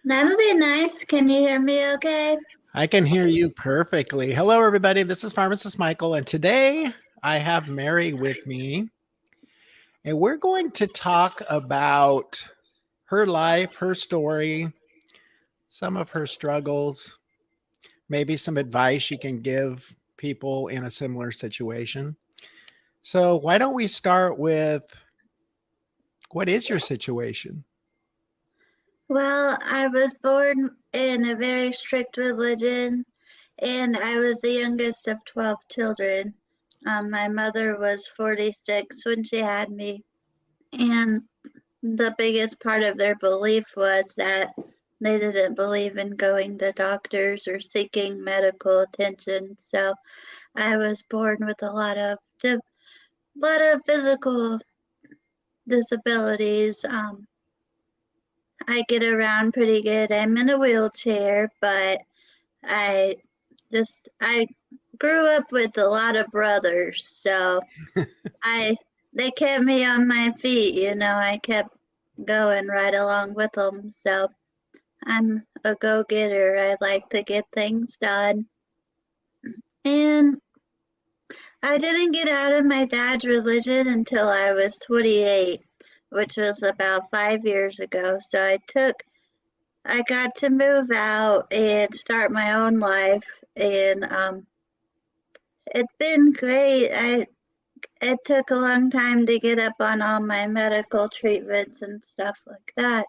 That'll be nice. Can you hear me okay? I can hear you perfectly. Hello, everybody. This is Pharmacist Michael, and today I have Mary with me, and we're going to talk about her life, her story, some of her struggles, maybe some advice she can give people in a similar situation. So, why don't we start with what is your situation? Well, I was born in a very strict religion, and I was the youngest of 12 children. My mother was 46 when she had me, and the biggest part of their belief was that they didn't believe in going to doctors or seeking medical attention. So I was born with a lot of physical disabilities. I get around pretty good. I'm in a wheelchair, but I I grew up with a lot of brothers, so I they kept me on my feet, I kept going right along with them. So I'm a go-getter. I like to get things done. And I didn't get out of my dad's religion until I was 28, which was about 5 years ago. So I got to move out and start my own life, and it's been great. It took a long time to get up on all my medical treatments and stuff like that,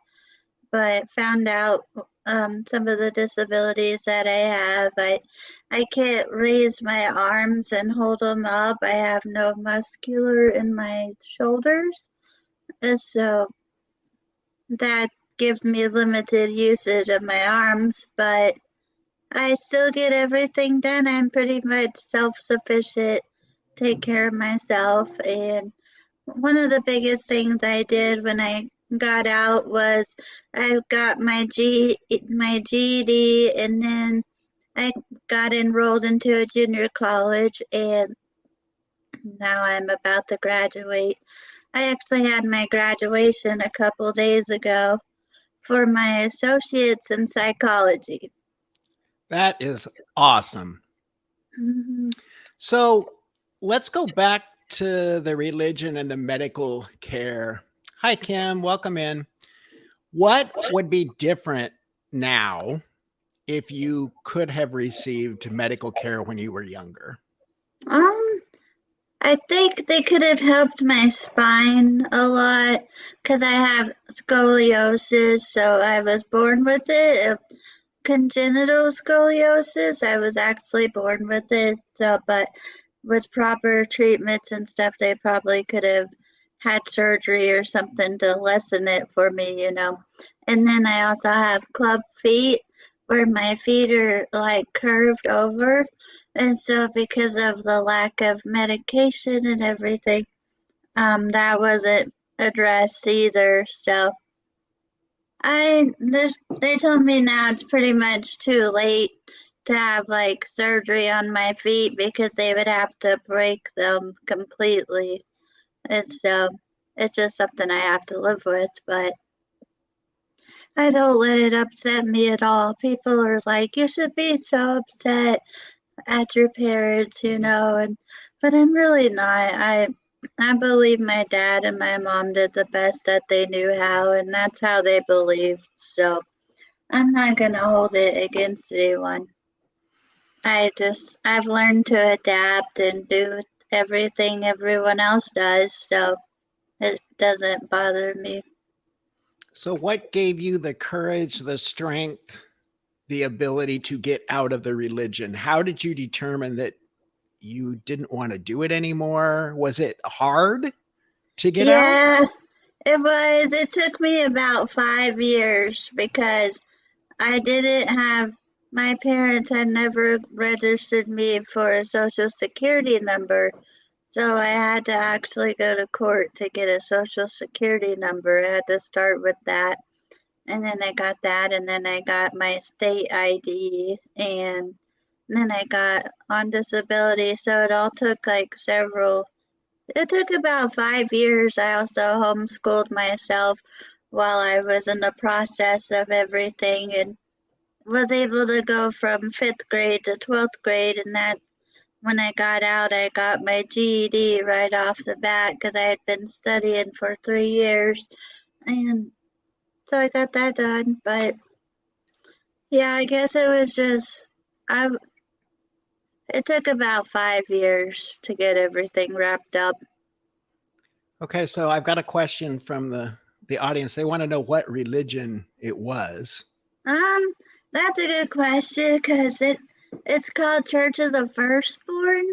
but found out some of the disabilities that I have. I can't raise my arms and hold them up. I have no muscular in my shoulders, and so that gives me limited usage of my arms, but I still get everything done. I'm pretty much self-sufficient, take care of myself. And one of the biggest things I did when I got out was I got my GED, and then I got enrolled into a junior college, and now I'm about to graduate. I actually had my graduation a couple days ago for my associates in psychology. That is awesome. Mhm. So, let's go back to the religion and the medical care. Hi, Kim. Welcome in. What would be different now if you could have received medical care when you were younger? Um, I think they could have helped my spine a lot because I have scoliosis, so I was born with it. Congenital scoliosis. I was actually born with it, so but with proper treatments and stuff, they probably could have had surgery or something to lessen it for me. And then I also have club feet where my feet are like curved over. And so because of the lack of medication and everything, that wasn't addressed either. So they told me now it's pretty much too late to have like surgery on my feet because they would have to break them completely. And so it's just something I have to live with, but I don't let it upset me at all. People are like, you should be so upset at your parents, and but I'm really not. I believe my dad and my mom did the best that they knew how, and that's how they believed. So I'm not gonna hold it against anyone. I've learned to adapt and do everything everyone else does, so it doesn't bother me. So, what gave you the courage, the strength, the ability to get out of the religion? How did you determine that you didn't want to do it anymore? Was it hard to get out? Yeah, it was. It took me about 5 years because I didn't have, my parents had never registered me for a social security number. So I had to actually go to court to get a social security number. I had to start with that. And then I got that, and then I got my state ID, and then I got on disability. So it all took like it took about 5 years. I also homeschooled myself while I was in the process of everything, and was able to go from 5th grade to 12th grade. And that when I got out, I got my GED right off the bat because I had been studying for 3 years. And so I got that done. But yeah, I guess it was just, I, it took about 5 years to get everything wrapped up. Okay, so I've got a question from the audience. They want to know what religion it was. Um, that's a good question because it's called Church of the Firstborn.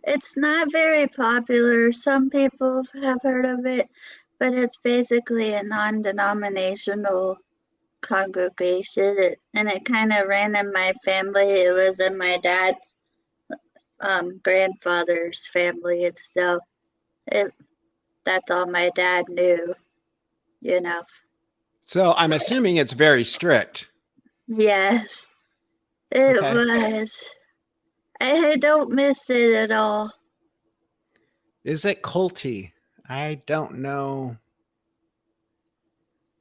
It's not very popular. Some people have heard of it, but it's basically a non-denominational congregation. And it kind of ran in my family. It was in my dad's grandfather's family, and so it that's all my dad knew. You know. So I'm assuming it's very strict. Yes, it Okay. was. I don't miss it at all. Is it culty? I don't know.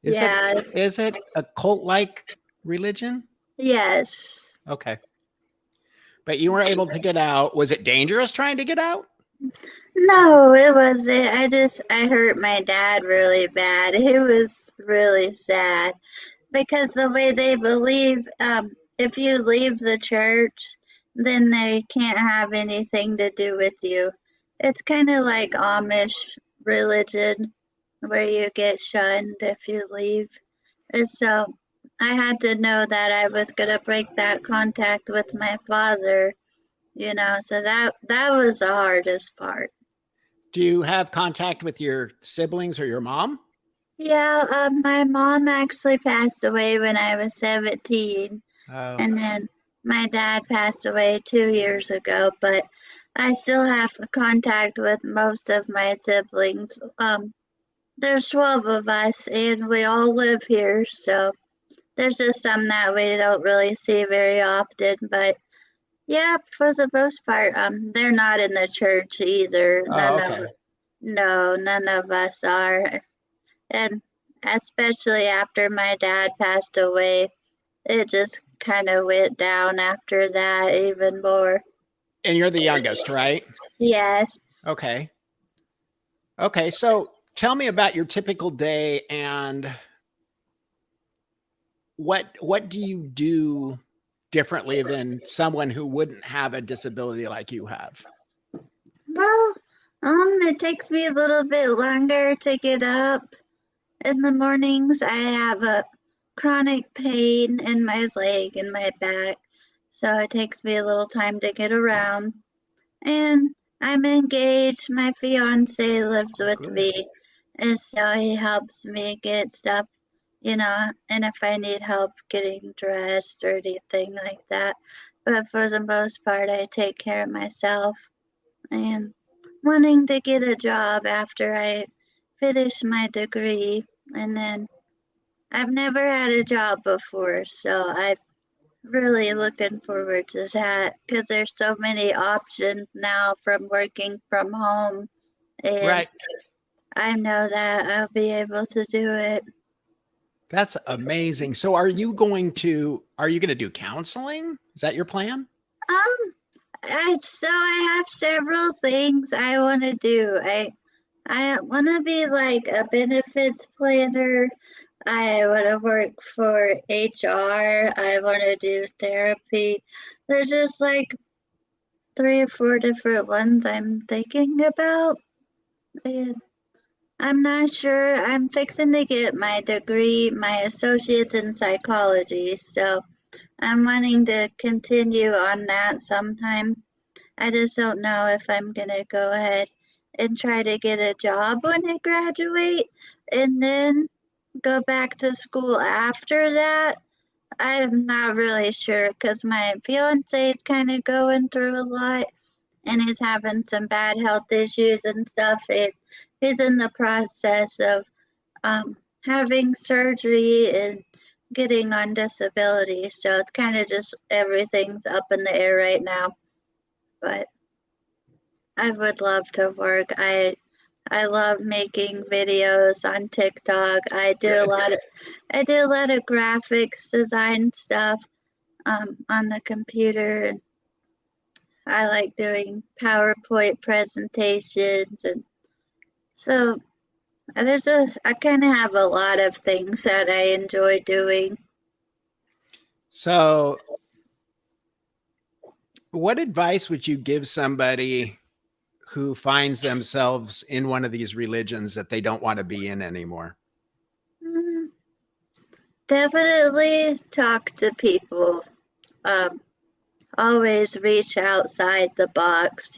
Is it Yeah, is it a cult-like religion? yes. Okay. But you were able to get out. Was it dangerous trying to get out? No, it wasn't. I hurt my dad really bad. It was really sad because the way they believe, if you leave the church, then they can't have anything to do with you. It's kind of like Amish religion where you get shunned if you leave. And so I had to know that I was going to break that contact with my father, so that was the hardest part. Do you have contact with your siblings or your mom? Yeah, my mom actually passed away when I was 17, Oh, and then my dad passed away 2 years ago, but I still have contact with most of my siblings. There's 12 of us, and we all live here, so there's just some that we don't really see very often, but yeah, for the most part, they're not in the church either. oh, okay. No, none of us are. And especially after my dad passed away, it just kind of went down after that even more. And you're the youngest, right? Yes. Okay. Okay. So tell me about your typical day and what do you do differently than someone who wouldn't have a disability like you have? Well, it takes me a little bit longer to get up in the mornings. I have a chronic pain in my leg and my back, so it takes me a little time to get around. And I'm engaged. My fiance lives Oh, with good. me, and so he helps me get stuff, and if I need help getting dressed or anything like that. But for the most part, I take care of myself and wanting to get a job after I finish my degree. And then I've never had a job before, so I'm really looking forward to that because there's so many options now from working from home, and Right. I know that I'll be able to do it. That's amazing. So are you going to do counseling? Is that your plan? I have several things I want to do. I want to be like a benefits planner. I want to work for HR. I want to do therapy. There's just like 3 or 4 different ones I'm thinking about. And I'm not sure. I'm fixing to get my degree, my associate's in psychology. So I'm wanting to continue on that sometime. I just don't know if I'm going to go ahead and try to get a job when I graduate and then go back to school after that. I'm not really sure because my fiance is kind of going through a lot and he's having some bad health issues and stuff. He's in the process of having surgery and getting on disability. So it's kind of just everything's up in the air right now. But I would love to work. I I love making videos on TikTok. Good. I do a lot of graphics design stuff on the computer. And I like doing PowerPoint presentations, and so I kind of have a lot of things that I enjoy doing. So, what advice would you give somebody who finds themselves in one of these religions that they don't want to be in anymore? Mm, Definitely talk to people. Um, Always reach outside the box,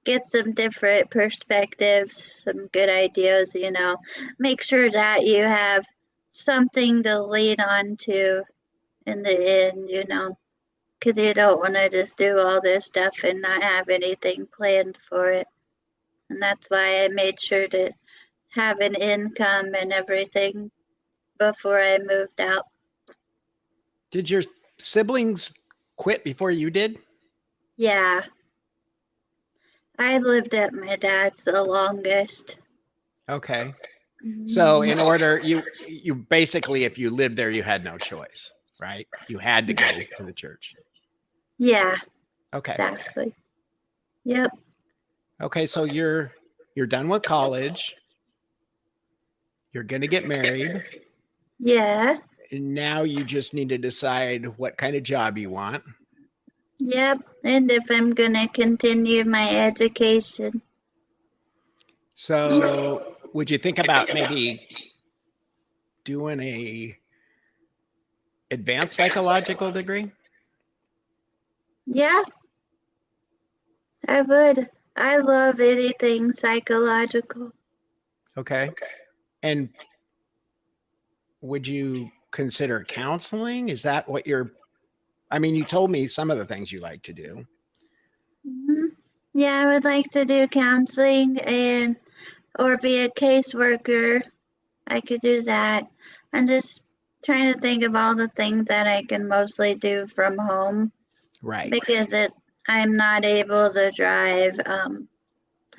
get some different perspectives, some good ideas. Make sure that you have something to lean on to in the end, because you don't want to just do all this stuff and not have anything planned for it. And that's why I made sure to have an income and everything before I moved out. Did your siblings quit before you did? Yeah, I lived at my dad's the longest. Okay. So Mhm. in order you basically if you lived there you had no choice, right? You had to go to the church. Yeah, Okay. exactly. Yep. Okay, so you're done with college. You're going to get married. Yeah. And now you just need to decide what kind of job you want. Yep. And if I'm gonna continue my education. So, would you think about maybe doing a advanced psychological degree? Yeah, I would. I love anything psychological. Okay. And would you consider counseling? Is that what you're I mean, you told me some of the things you like to do. Hmm. Yeah, I would like to do counseling and or be a caseworker. I could do that. I'm just trying to think of all the things that I can mostly do from home Right. because I'm not able to drive.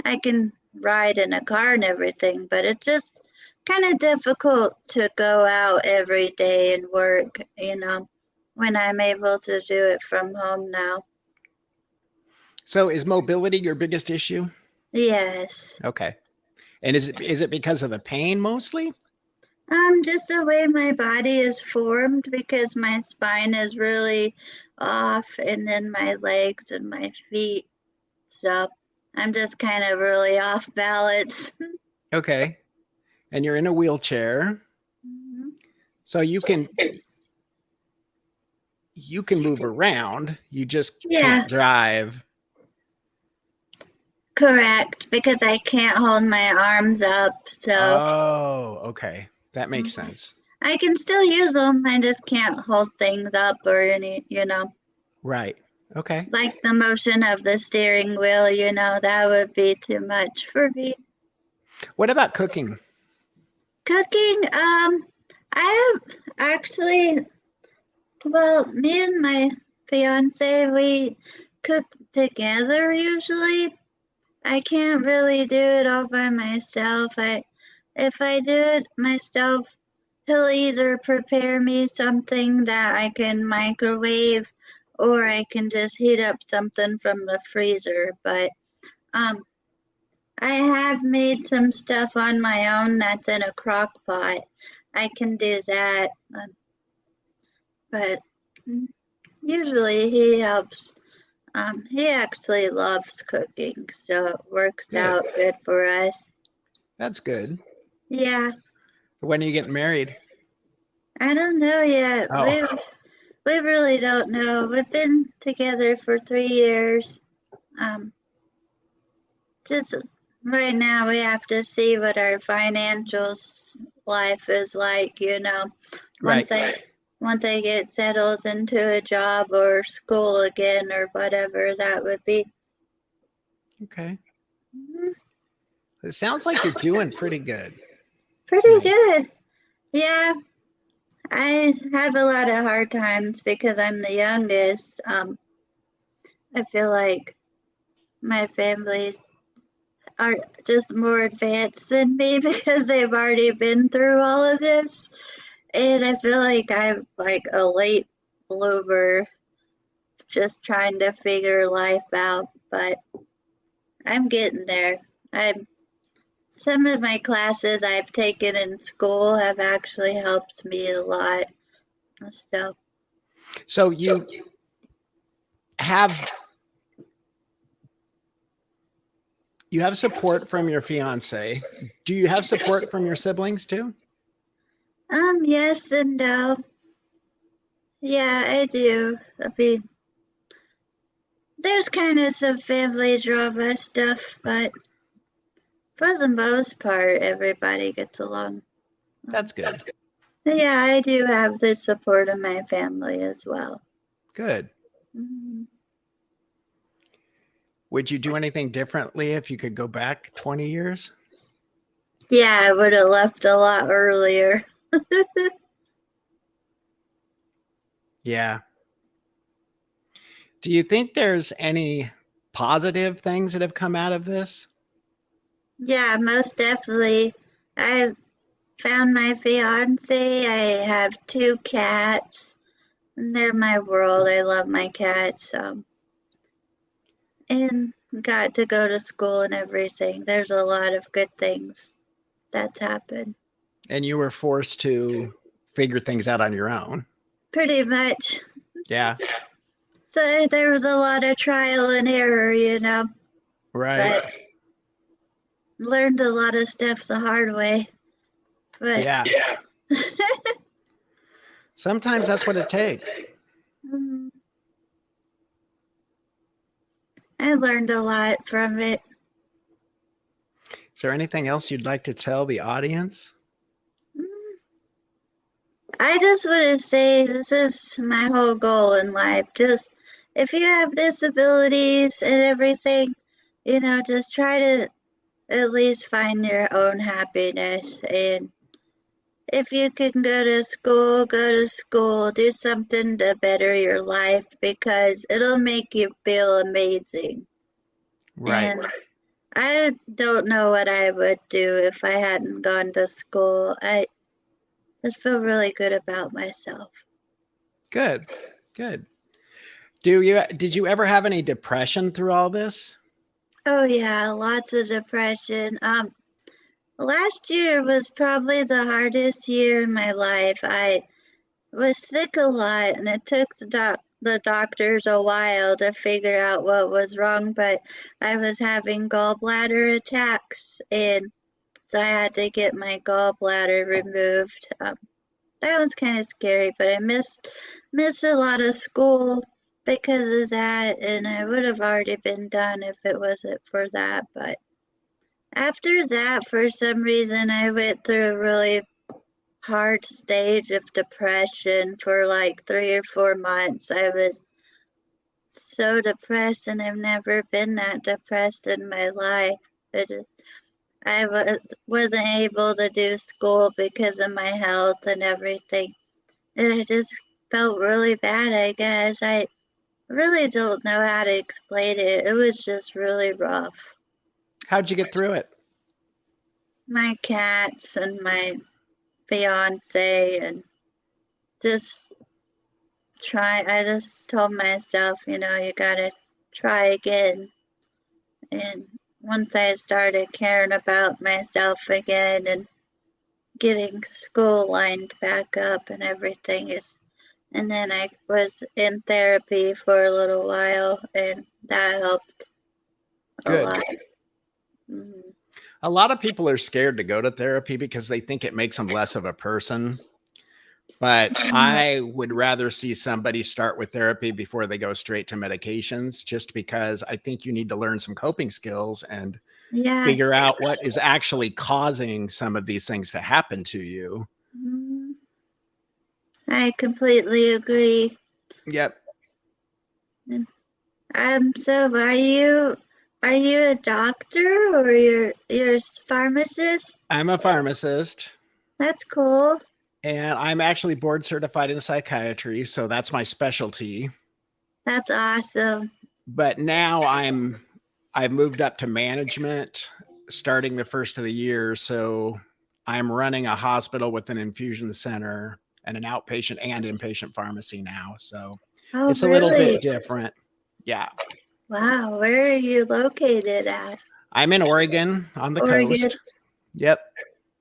I can ride in a car and everything, but it's just kind of difficult to go out every day and work, when I'm able to do it from home now. So, is mobility your biggest issue? Yes. Okay. And is it because of the pain mostly? Just the way my body is formed because my spine is really off, and then my legs and my feet. So I'm just kind of really off balance. Okay. And you're in a wheelchair. So you can move around, you just Yeah, can't drive. correct. Because I can't hold my arms up. So Oh, okay. That makes mhm. sense. I can still use them. I just can't hold things up or any, Right. Okay. like the motion of the steering wheel, that would be too much for me. What about cooking? Cooking, I have actually, well, me and my fiance, we cook together usually. I can't really do it all by myself. If I do it myself, he'll either prepare me something that I can microwave or I can just heat up something from the freezer. But um, I have made some stuff on my own that's in a crock pot. I can do that. But usually he helps. He actually loves cooking, so it works Good. out good for us. That's good. Yeah, When are you getting married? I don't know yet. Oh, We really don't know. We've been together for 3 years. Um, just right now, we have to see what our financials life is like. right. Once I once I get settled into a job or school again or whatever that would be. Okay. Mhm. It sounds like you're doing pretty good to Pretty me. good. Yeah, I have a lot of hard times because I'm the youngest. I feel like my family are just more advanced than me because they've already been through all of this. And I feel like I'm like a late bloomer just trying to figure life out, but I'm getting there. I'm some of my classes I've taken in school have actually helped me a lot. So So have you have support from your fiance. Do you have support from your siblings too? yes and no. Yeah, I do. I mean, there's kind of some family drama stuff, but for the most part, everybody gets along. That's good. Yeah, I do have the support of my family as well. Good. Mhm. Would you do anything differently if you could go back 20 years? Yeah, I would have left a lot earlier. Yeah. Do you think there's any positive things that have come out of this? Yeah, most definitely. I found my fiance. I have two cats, and they're my world. I love my cats. And got to go to school and everything. There's a lot of good things that's happened. And you were forced to figure things out on your own. Pretty much. Yeah. So there was a lot of trial and error, Right. but learned a lot of stuff the hard way. But Yeah. Sometimes that's what it takes. I learned a lot from it. Is there anything else you'd like to tell the audience? I just want to say this is my whole goal in life. Just if you have disabilities and everything, just try to at least find your own happiness. And if you can go to school, go to school, do something to better your life because it'll make you feel amazing. Right. And I don't know what I would do if I hadn't gone to school. I just feel really good about myself. Good. Good. Did you ever have any depression through all this? Oh yeah, lots of depression. Last year was probably the hardest year in my life. I was sick a lot, and it took the doctors a while to figure out what was wrong. But I was having gallbladder attacks, and so I had to get my gallbladder removed. That was kind of scary, but I missed a lot of school because of that, and I would have already been done if it wasn't for that. But after that, for some reason, I went through a really hard stage of depression for like 3 or 4 months. I was so depressed, and I've never been that depressed in my life. I wasn't able to do school because of my health and everything. And I just felt really bad, I guess. I really don't know how to explain it. It was just really rough. How'd you get through it? My cats and my fiance, and just I just told myself, you gotta try again. And once I started caring about myself again and getting school lined back up and everything and then I was in therapy for a little while, and that helped a Good. lot. Mhm. A lot of people are scared to go to therapy because they think it makes them less of a person. But I would rather see somebody start with therapy before they go straight to medications, just because I think you need to learn some coping skills and Yeah. figure out what is actually causing some of these things to happen to you. Mhm. I completely agree. Yep. So are you a doctor or you're a pharmacist? I'm a pharmacist That's cool. and I'm actually board certified in psychiatry. So that's my specialty. That's awesome. But now I've moved up to management starting the first of the year. So I'm running a hospital with an infusion center and an outpatient and inpatient pharmacy now. So Oh, it's a little bit really? different. Yeah. Wow. Where are you located at? I'm in Oregon on the Oregon. coast. Yep.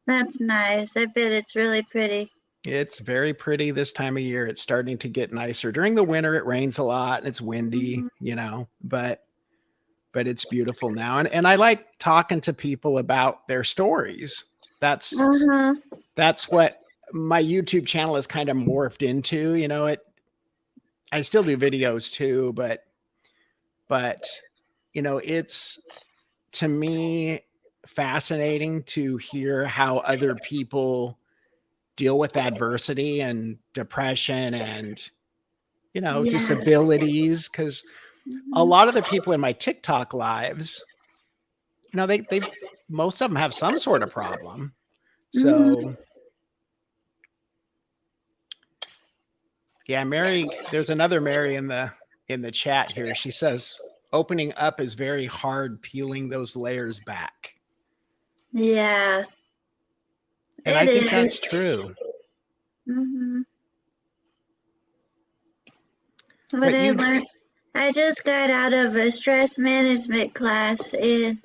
That's nice. I bet it's really pretty. It's very pretty this time of year. It's starting to get nicer. During the winter, it rains a lot and it's windy, Mm-hmm. but it's beautiful now. And I like talking to people about their stories. Uh-huh. That's what my YouTube channel is kind of morphed into. I still do videos too, but it's, to me, fascinating to hear how other people deal with adversity and depression and Yes. disabilities, because a Mm-hmm. lot of the people in my TikTok lives, they've most of them have some sort of problem. Mm-hmm. So yeah, Mary, there's another Mary in the chat here. She says opening up is very hard, peeling those layers back. Yeah, And it I think that's is. true. Mm-hmm. What But I you learned, I just got out of a stress management class, and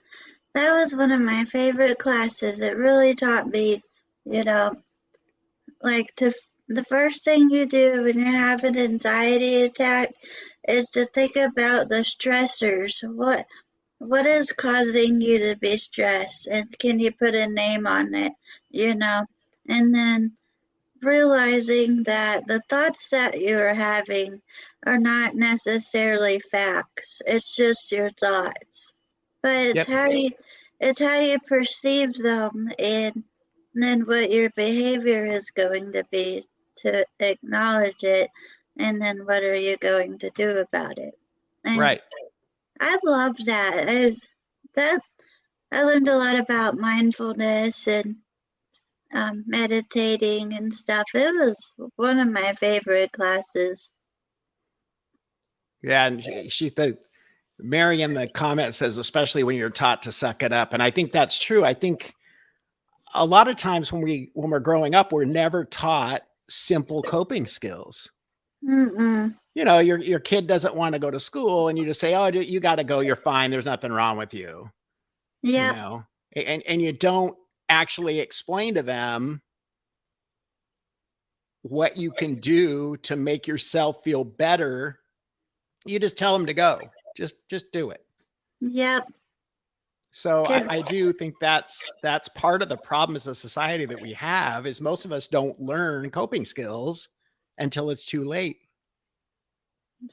that was one of my favorite classes. It really taught me, you know, like the first thing you do when you have an anxiety attack is to think about the stressors. What is causing you to be stressed, and can you put a name on it, you know? And then realizing that the thoughts that you're having are not necessarily facts. It's just your thoughts. But Yep. it's how you perceive them, and then what your behavior is going to be to acknowledge it, and then what are you going to do about it. And Right. I love that. That I learned a lot about mindfulness and meditating and stuff. It was one of my favorite classes. Yeah, and the Mary in the comment says, especially when you're taught to suck it up. And I think that's true. I think a lot of times when we're growing up, we're never taught simple coping skills. Mm-mm. Your kid doesn't want to go to school and you just say, "Oh, you got to go. You're fine. There's nothing wrong with you." You Yep, know, and you don't actually explain to them what you can do to make yourself feel better. You just tell them to go. Just do it. yep, So 'cause- I do think that's part of the problem as a society that we have, is most of us don't learn coping skills until it's too late.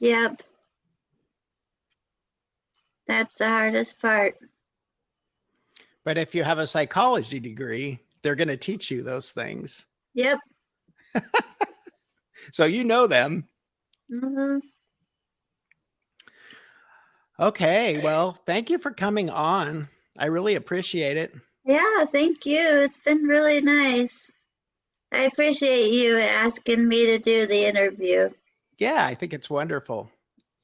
yep. That's the hardest part. But if you have a psychology degree, they're going to teach you those things. Yep. So you know them. Mm-hmm. Okay, well, thank you for coming on. I really appreciate it. Yeah, thank you. It's been really nice. I appreciate you asking me to do the interview. Yeah, I think it's wonderful.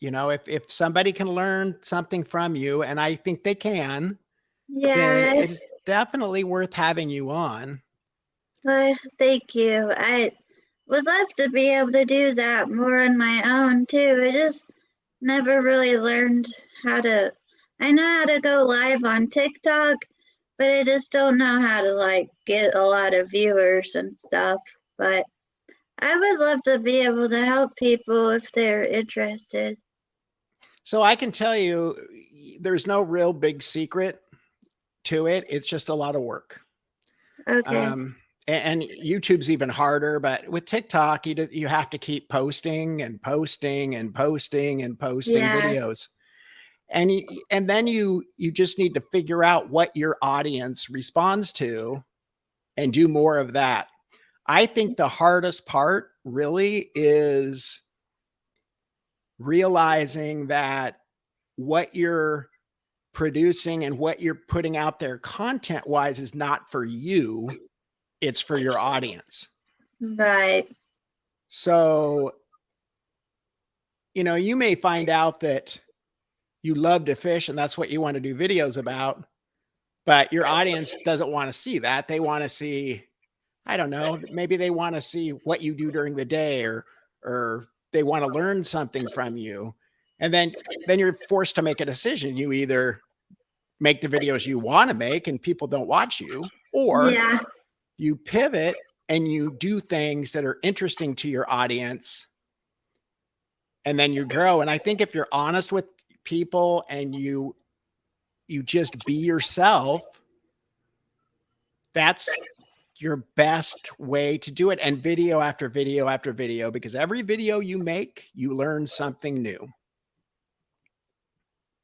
If somebody can learn something from you, and I think they can, then Yeah, it is definitely worth having you on. thank you. I would love to be able to do that more on my own too. I just never really learned how to. I know how to go live on TikTok, but I just don't know how to like get a lot of viewers and stuff. But I would love to be able to help people if they're interested. So I can tell you, there's no real big secret to it. It's just a lot of work. Okay. And YouTube's even harder, but with TikTok, you have to keep posting and posting and posting and posting Yeah. videos. And then you just need to figure out what your audience responds to and do more of that. I think the hardest part really is realizing that what you're producing and what you're putting out there content wise is not for you, it's for your audience. Right. So, you may find out that you love to fish and that's what you want to do videos about, But your audience doesn't want to see that. They want to see, I don't know, maybe they want to see what you do during the day, or they want to learn something from you. And then you're forced to make a decision. You either make the videos you want to make and people don't watch you, or Yeah. you pivot and you do things that are interesting to your audience, and then you grow. And I think if you're honest with people and you just be yourself, that's your best way to do it. And video after video after video, because every video you make, you learn something new.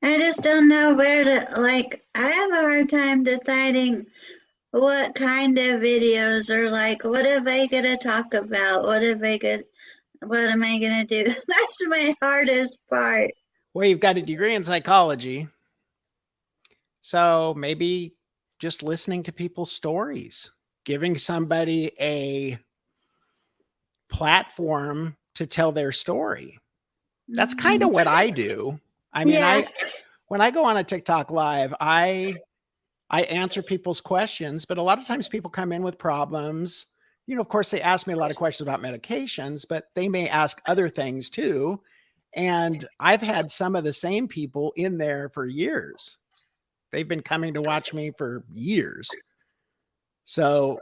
I just don't know where to, like, I have a hard time deciding what kind of videos, or like, what am I going to talk about? What am I going to do? That's my hardest part. Well, you've got a degree in psychology, so maybe just listening to people's stories, giving somebody a platform to tell their story. That's kind of what I do. I mean, Yeah. when I go on a TikTok live, I answer people's questions, but a lot of times people come in with problems. You know, of course, they ask me a lot of questions about medications, but they may ask other things too. And I've had some of the same people in there for years. They've been coming to watch me for years. So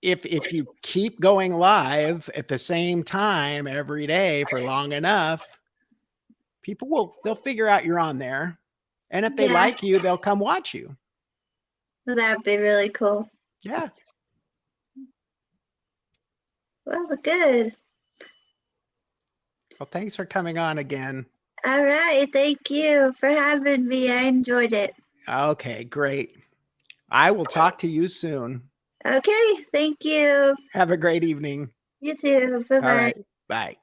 if you keep going live at the same time every day for long enough, they'll figure out you're on there. And if they Yeah. like you, they'll come watch you. That'd be really cool. Yeah. Well, good. Well, thanks for coming on again. All right. Thank you for having me. I enjoyed it. Okay, great. I will talk to you soon. Okay. Thank you. Have a great evening. You too. Bye All bye. right. Bye.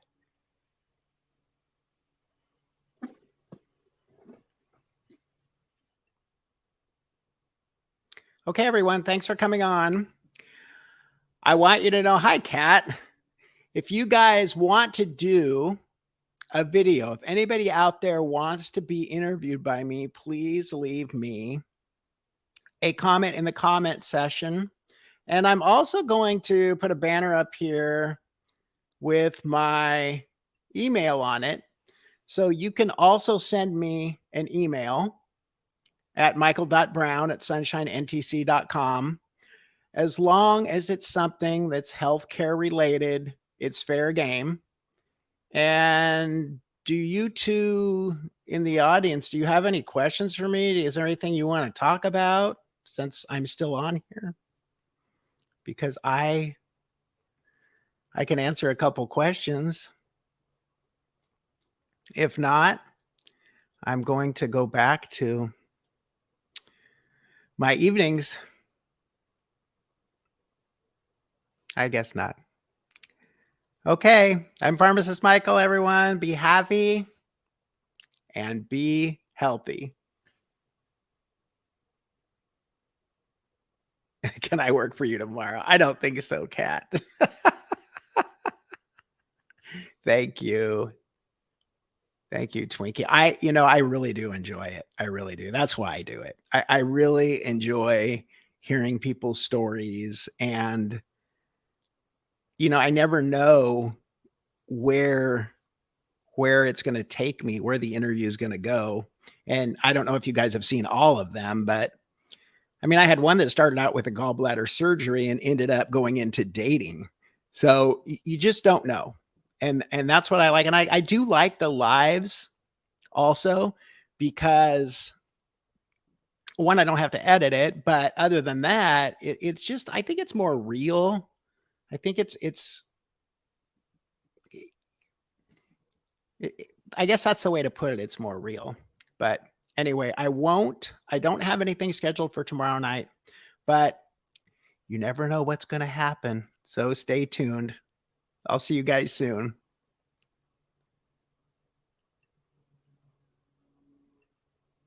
Okay, everyone. Thanks for coming on. I want you to know, hi, Kat. If you guys want to do a video, if anybody out there wants to be interviewed by me, please leave me a comment in the comment section. And I'm also going to put a banner up here with my email on it. So you can also send me an email at michael.brown@sunshinentc.com. As long as it's something that's healthcare related, it's fair game. And do you two in the audience, do you have any questions for me? Is there anything you want to talk about since I'm still on here? Because I can answer a couple questions. If not, I'm going to go back to my evenings. I guess not. Okay, I'm Pharmacist Michael, everyone. Be happy and be healthy. Can I work for you tomorrow? I don't think so, Kat. Thank you. Thank you, Twinkie. I really do enjoy it. I really do. That's why I do it. I really enjoy hearing people's stories, and I never know where it's going to take me, where the interview is going to go. And I don't know if you guys have seen all of them, but I mean, I had one that started out with a gallbladder surgery and ended up going into dating. So you just don't know. And that's what I like. And I do like the lives also, because one, I don't have to edit it, but other than that, it's just, I think it's more real. I think I guess that's the way to put it. It's more real. But anyway, I don't have anything scheduled for tomorrow night, but you never know what's going to happen. So stay tuned. I'll see you guys soon.